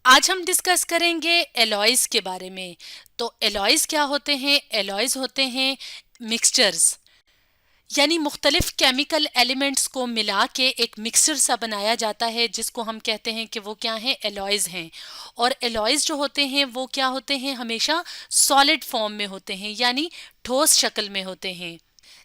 आज हम डिस्कस करेंगे एलॉयज के बारे में। तो एलॉयज क्या होते हैं? एलॉयज होते हैं मिक्सचर्स, यानी मुख्तलिफ केमिकल एलिमेंट्स को मिला के एक मिक्सचर सा बनाया जाता है, जिसको हम कहते हैं कि वो क्या हैं? एलॉयज हैं। और एलॉयज जो होते हैं वो क्या होते हैं? हमेशा सॉलिड फॉर्म में होते हैं, यानी ठोस शक्ल में होते हैं।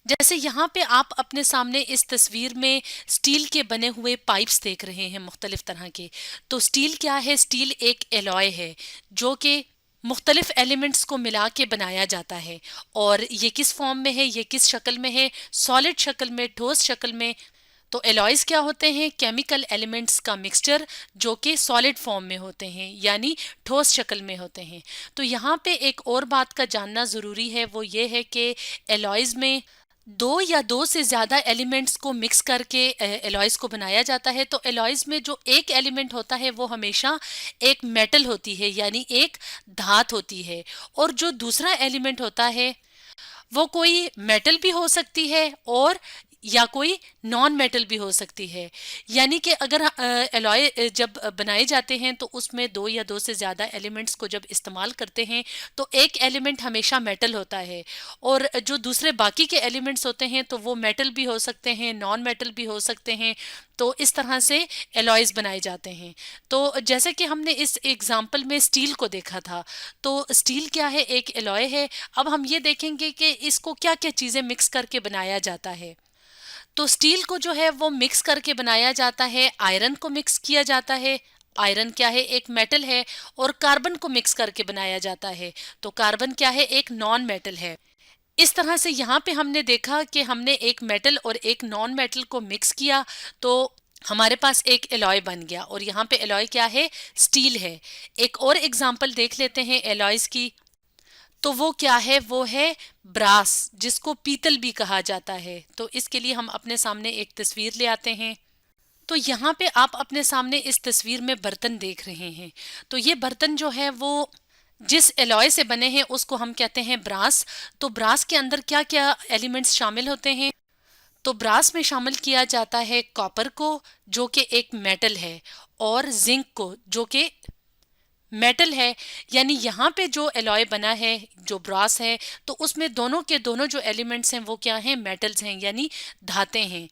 जैसे यहाँ पे आप अपने सामने इस तस्वीर में स्टील के बने हुए पाइप्स देख रहे हैं मुख्तलिफ तरह के। तो स्टील क्या है? स्टील एक एलॉय है जो कि मुख्तलिफ एलिमेंट्स को मिला के बनाया जाता है। और ये किस फॉर्म में है? ये किस शक्ल में है? सॉलिड शक्ल में, ठोस शक्ल में। तो एलॉयज क्या होते हैं? केमिकल एलिमेंट्स का मिक्सचर जो कि सॉलिड फॉर्म में होते हैं, यानी ठोस शक्ल में होते हैं। तो यहाँ पे एक और बात का जानना ज़रूरी है, वो ये है कि एलॉयज में दो या दो से ज़्यादा एलिमेंट्स को मिक्स करके एलॉयज को बनाया जाता है। तो एलॉयज में जो एक एलिमेंट होता है वो हमेशा एक मेटल होती है, यानी एक धात होती है। और जो दूसरा एलिमेंट होता है वो कोई मेटल भी हो सकती है और या कोई नॉन मेटल भी हो सकती है। यानी कि अगर एलॉय जब बनाए जाते हैं तो उसमें दो या दो से ज़्यादा एलिमेंट्स को जब इस्तेमाल करते हैं तो एक एलिमेंट हमेशा मेटल होता है, और जो दूसरे बाकी के एलिमेंट्स होते हैं तो वो मेटल भी हो सकते हैं, नॉन मेटल भी हो सकते हैं। तो इस तरह से एलॉयज बनाए जाते हैं। तो जैसे कि हमने इस एग्जाम्पल में स्टील को देखा था, तो स्टील क्या है? एक एलॉय है। अब हम ये देखेंगे कि इसको क्या क्या चीज़ें मिक्स करके बनाया जाता है। तो स्टील को जो है वो मिक्स करके बनाया जाता है। आयरन को मिक्स किया जाता है। आयरन क्या है? एक मेटल है। और कार्बन को मिक्स करके बनाया जाता है। तो कार्बन क्या है? एक नॉन मेटल है। इस तरह से यहाँ पे हमने देखा कि हमने एक मेटल और एक नॉन मेटल को मिक्स किया तो हमारे पास एक एलॉय बन गया। और यहाँ पे एलॉय क्या है? स्टील है। एक और एग्जांपल देख लेते हैं एलॉयज की। तो वो क्या है? वो है ब्रास, जिसको पीतल भी कहा जाता है। तो इसके लिए हम अपने सामने एक तस्वीर ले आते हैं। तो यहाँ पे आप अपने सामने इस तस्वीर में बर्तन देख रहे हैं। तो ये बर्तन जो है वो जिस एलॉय से बने हैं उसको हम कहते हैं ब्रास। तो ब्रास के अंदर क्या क्या एलिमेंट्स शामिल होते हैं? तो ब्रास में शामिल किया जाता है कॉपर को, जो कि एक मेटल है, और जिंक को, जो कि मेटल है। यानी यहाँ पे जो एलॉय बना है, जो ब्रास है, तो उसमें दोनों के दोनों जो एलिमेंट्स हैं वो क्या हैं? मेटल्स हैं, यानी धातें हैं।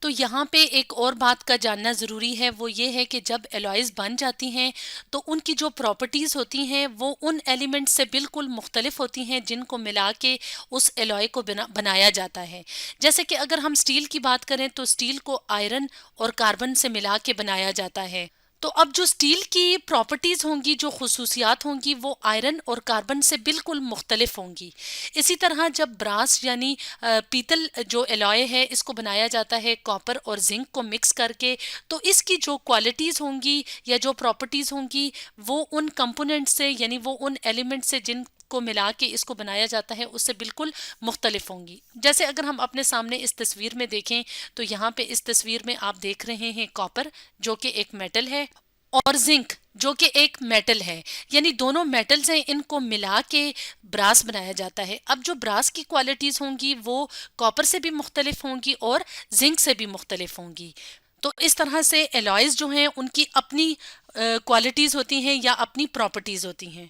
तो यहाँ पे एक और बात का जानना ज़रूरी है, वो ये है कि जब एलॉयज बन जाती हैं तो उनकी जो प्रॉपर्टीज़ होती हैं वो उन एलिमेंट्स से बिल्कुल मुख्तलिफ होती हैं जिनको मिला के उस एलॉय को बनाया जाता है। जैसे कि अगर हम स्टील की बात करें तो स्टील को आयरन और कार्बन से मिला के बनाया जाता है। तो अब जो स्टील की प्रॉपर्टीज़ होंगी, जो खसूसियात होंगी, वो आयरन और कार्बन से बिल्कुल मुख्तलिफ होंगी। इसी तरह जब ब्रास यानी पीतल जो एलॉय है, इसको बनाया जाता है कॉपर और जिंक को मिक्स करके, तो इसकी जो क्वालिटीज़ होंगी या जो प्रॉपर्टीज़ होंगी वो उन कंपोनेंट से, यानी वो उन एलिमेंट से जिन को मिला के इसको बनाया जाता है उससे बिल्कुल मुख्तलिफ होंगी। जैसे अगर हम अपने सामने इस तस्वीर में देखें तो यहाँ पे इस तस्वीर में आप देख रहे हैं कॉपर, जो कि एक मेटल है, और जिंक, जो कि एक मेटल है। यानी दोनों मेटल्स हैं, इनको मिला के ब्रास बनाया जाता है। अब जो ब्रास की क्वालिटीज होंगी वो कॉपर से भी मुख्तलिफ होंगी और जिंक से भी मुख्तलिफ होंगी। तो इस तरह से एलॉयज जो हैं उनकी अपनी क्वालिटीज़ होती हैं या अपनी प्रॉपर्टीज़ होती हैं।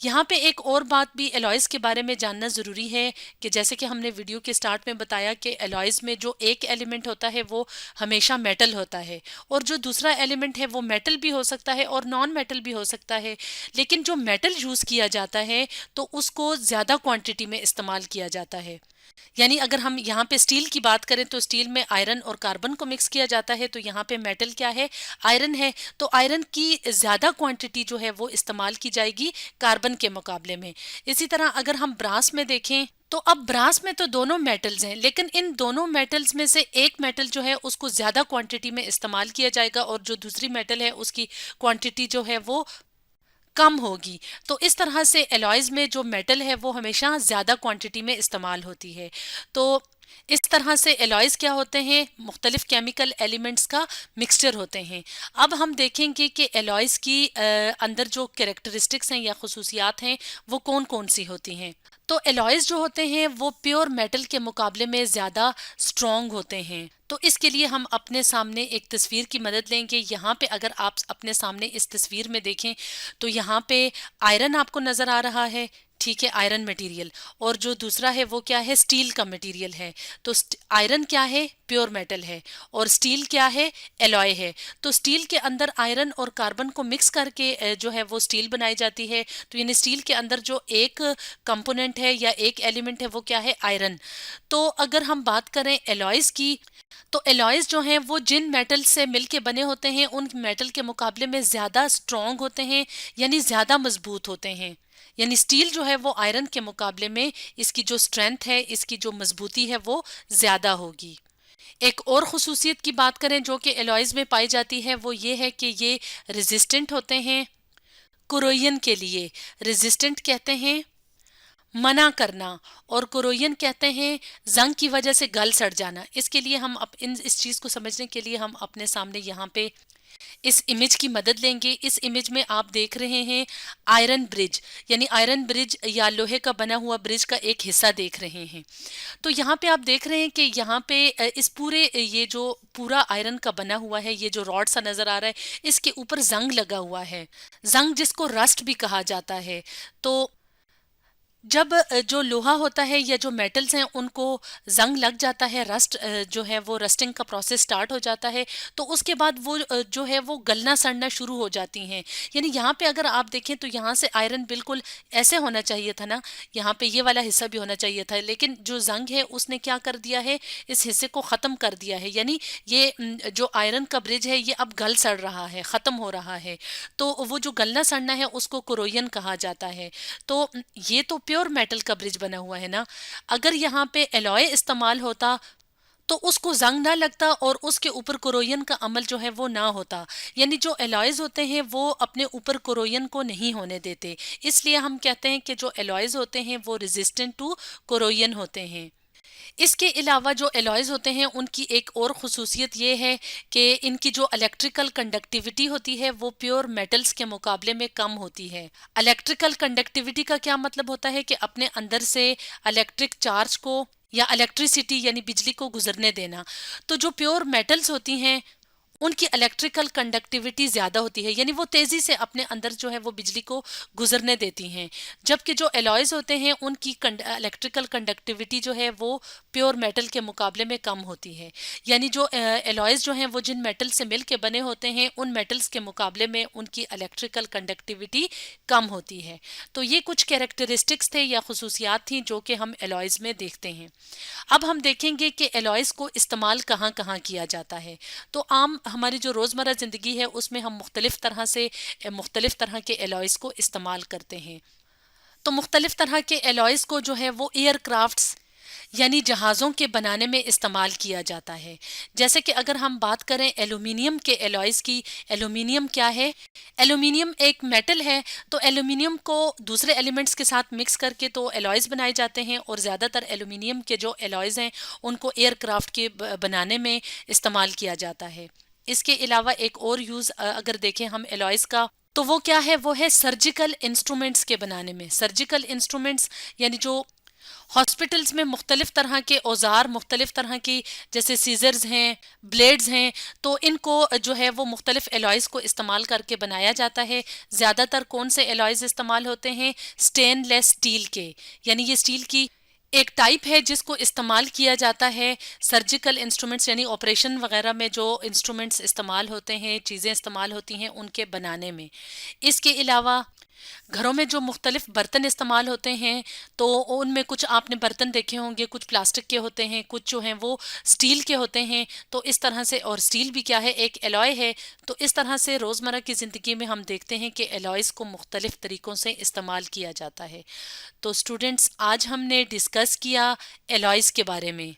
यहाँ पे एक और बात भी एलॉयज के बारे में जानना ज़रूरी है कि जैसे कि हमने वीडियो के स्टार्ट में बताया कि एलॉयज में जो एक एलिमेंट होता है वो हमेशा मेटल होता है, और जो दूसरा एलिमेंट है वो मेटल भी हो सकता है और नॉन मेटल भी हो सकता है। लेकिन जो मेटल यूज़ किया जाता है तो उसको ज़्यादा क्वांटिटी में इस्तेमाल किया जाता है। यानी अगर हम यहाँ पे स्टील की बात करें तो स्टील में आयरन और कार्बन को मिक्स किया जाता है, तो यहाँ पे मेटल क्या है? आयरन है। तो आयरन की ज़्यादा क्वांटिटी जो है वो इस्तेमाल की जाएगी कार्बन के मुकाबले में। इसी तरह अगर हम ब्रास में देखें तो अब ब्रास में तो दोनों मेटल्स हैं, लेकिन इन दोनों मेटल्स में से एक मेटल जो है उसको ज़्यादा क्वांटिटी में इस्तेमाल किया जाएगा और जो दूसरी मेटल है उसकी क्वांटिटी जो है वो कम होगी। तो इस तरह से एलॉयज में जो मेटल है वो हमेशा ज़्यादा क्वांटिटी में इस्तेमाल होती है। तो इस तरह से एलॉयज क्या होते हैं, मुख्तलिफ केमिकल एलिमेंट्स का मिक्सचर होते हैं। अब हम देखेंगे कि एलॉयज की अंदर जो कैरेक्टरिस्टिक्स हैं या खसूसियात हैं वो कौन कौन सी होती हैं। तो एलॉयज जो होते हैं वो प्योर मेटल के मुकाबले में ज़्यादा स्ट्रॉन्ग होते हैं। तो इसके लिए हम अपने सामने एक तस्वीर की मदद लेंगे। यहाँ पे अगर आप अपने सामने इस तस्वीर में देखें तो यहाँ पे आयरन आपको नज़र आ रहा है, ठीक है, आयरन मटेरियल। और जो दूसरा है वो क्या है, स्टील का मटेरियल है। तो आयरन क्या है, प्योर मेटल है, और स्टील क्या है, एलॉय है। तो स्टील के अंदर आयरन और कार्बन को मिक्स करके जो है वो स्टील बनाई जाती है। तो यानी स्टील के अंदर जो एक कंपोनेंट है या एक एलिमेंट है वो क्या है, आयरन। तो अगर हम बात करें एलॉयज की, तो एलॉयज जो हैं वो जिन मेटल से मिलके बने होते हैं उन मेटल के मुकाबले में ज़्यादा स्ट्रॉन्ग होते हैं, यानी ज़्यादा मजबूत होते हैं। यानी स्टील जो है वो आयरन के मुकाबले में इसकी जो स्ट्रेंथ है, इसकी जो मजबूती है वो ज़्यादा होगी। एक और खसूसियत की बात करें जो कि एलॉयज में पाई जाती है वो ये है कि ये रेजिस्टेंट होते हैं कोरोजन के लिए। रेजिस्टेंट कहते हैं मना करना, और कोरोजन कहते हैं जंग की वजह से गल सड़ जाना। इसके लिए हम इस चीज़ को समझने के लिए हम अपने सामने यहाँ पे इस इमेज की मदद लेंगे। इस इमेज में आप देख रहे हैं आयरन ब्रिज, यानी आयरन ब्रिज या लोहे का बना हुआ ब्रिज का एक हिस्सा देख रहे हैं। तो यहाँ पे आप देख रहे हैं कि यहाँ पे इस पूरे ये जो पूरा आयरन का बना हुआ है, ये जो रॉड सा नजर आ रहा है, इसके ऊपर जंग लगा हुआ है। जंग जिसको रस्ट भी कहा जाता है। तो जब जो लोहा होता है या जो मेटल्स हैं उनको जंग लग जाता है, रस्ट जो है वो रस्टिंग का प्रोसेस स्टार्ट हो जाता है, तो उसके बाद वो जो है वो गलना सड़ना शुरू हो जाती हैं। यानी यहाँ पे अगर आप देखें तो यहाँ से आयरन बिल्कुल ऐसे होना चाहिए था ना, यहाँ पे ये वाला हिस्सा भी होना चाहिए था, लेकिन जो जंग है उसने क्या कर दिया है, इस हिस्से को ख़त्म कर दिया है। यानी ये जो आयरन का ब्रिज है ये अब गल सड़ रहा है, ख़त्म हो रहा है। तो वो जो गलना सड़ना है उसको कोरोजन कहा जाता है। तो ये तो प्योर मेटल का ब्रिज बना हुआ है ना। अगर यहाँ पे एलॉय इस्तेमाल होता तो उसको जंग ना लगता और उसके ऊपर कोरोजन का अमल जो है वो ना होता। यानी जो एलॉयज होते हैं वो अपने ऊपर कोरोजन को नहीं होने देते, इसलिए हम कहते हैं कि जो एलॉयज होते हैं वो रेजिस्टेंट टू कोरोजन होते हैं। इसके अलावा जो एलॉयज होते हैं उनकी एक और खसूसियत ये है कि इनकी जो इलेक्ट्रिकल कंडक्टिविटी होती है वो प्योर मेटल्स के मुकाबले में कम होती है। इलेक्ट्रिकल कंडक्टिविटी का क्या मतलब होता है कि अपने अंदर से इलेक्ट्रिक चार्ज को या इलेक्ट्रिसिटी यानी बिजली को गुजरने देना। तो जो प्योर मेटल्स होती हैं उनकी इलेक्ट्रिकल कंडक्टिविटी ज़्यादा होती है, यानी वो तेज़ी से अपने अंदर जो है वो बिजली को गुजरने देती हैं। जबकि जो एलॉयज होते हैं उनकी इलेक्ट्रिकल कंडक्टिविटी जो है वो प्योर मेटल के मुकाबले में कम होती है। यानी जो एलॉयज जो हैं वो जिन मेटल से मिल के बने होते हैं उन मेटल्स के मुकाबले में उनकी इलेक्ट्रिकल कंडक्टिविटी कम होती है। तो ये कुछ कैरेक्टरिस्टिक्स थे या खसूसियात थी जो कि हम एलॉयज में देखते हैं। अब हम देखेंगे कि एलॉयज को इस्तेमाल कहाँ कहाँ किया जाता है। तो आम हमारी जो रोज़मर्रा ज़िंदगी है उसमें हम मुख्तलिफ तरह के एलॉयज़ को इस्तेमाल करते हैं। तो मुख्तलिफ तरह के एलॉयज़ को जो है वो एयरक्राफ्ट्स यानी जहाज़ों के बनाने में इस्तेमाल किया जाता है। जैसे कि अगर हम बात करें एल्यूमिनियम के एलॉयज़ की, एल्यूमिनियम क्या है, एल्यूमिनियम एक मेटल है। तो एल्यूमिनियम को दूसरे एलिमेंट्स के साथ मिक्स करके तो एलॉयज़ बनाए जाते हैं, और ज़्यादातर एल्यूमिनियम के जो एलॉयज़ हैं उनको एयरक्राफ्ट के बनाने में इस्तेमाल किया जाता है। इसके अलावा एक और यूज़ अगर देखें हम एलॉयज़ का, तो वो क्या है, वो है सर्जिकल इंस्ट्रूमेंट्स के बनाने में। सर्जिकल इंस्ट्रूमेंट्स यानी जो हॉस्पिटल्स में मुख्तलिफ तरह के औजार, मुख्तलिफ तरह की जैसे सीजर्स हैं, ब्लेड्स हैं, तो इनको जो है वो मुख्तलिफ एलॉयज़ को इस्तेमाल करके बनाया जाता है। ज़्यादातर कौन से एलॉयज़ इस्तेमाल होते हैं, स्टेनलेस स्टील के। यानी ये स्टील की एक टाइप है जिसको इस्तेमाल किया जाता है सर्जिकल इंस्ट्रूमेंट्स यानी ऑपरेशन वगैरह में जो इंस्ट्रूमेंट्स इस्तेमाल होते हैं, चीज़ें इस्तेमाल होती हैं उनके बनाने में। इसके अलावा घरों में जो मुख्तलिफ बर्तन इस्तेमाल होते हैं तो उनमें कुछ आपने बर्तन देखे होंगे, कुछ प्लास्टिक के होते हैं, कुछ जो हैं वो स्टील के होते हैं। तो इस तरह से, और स्टील भी क्या है, एक एलॉय है। तो इस तरह से रोज़मर्रा की ज़िंदगी में हम देखते हैं कि एलॉयज़ को मुख्तलिफ तरीक़ों से इस्तेमाल किया जाता है। तो स्टूडेंट्स, आज हमने डिस्कस किया एलॉयज़ के बारे में।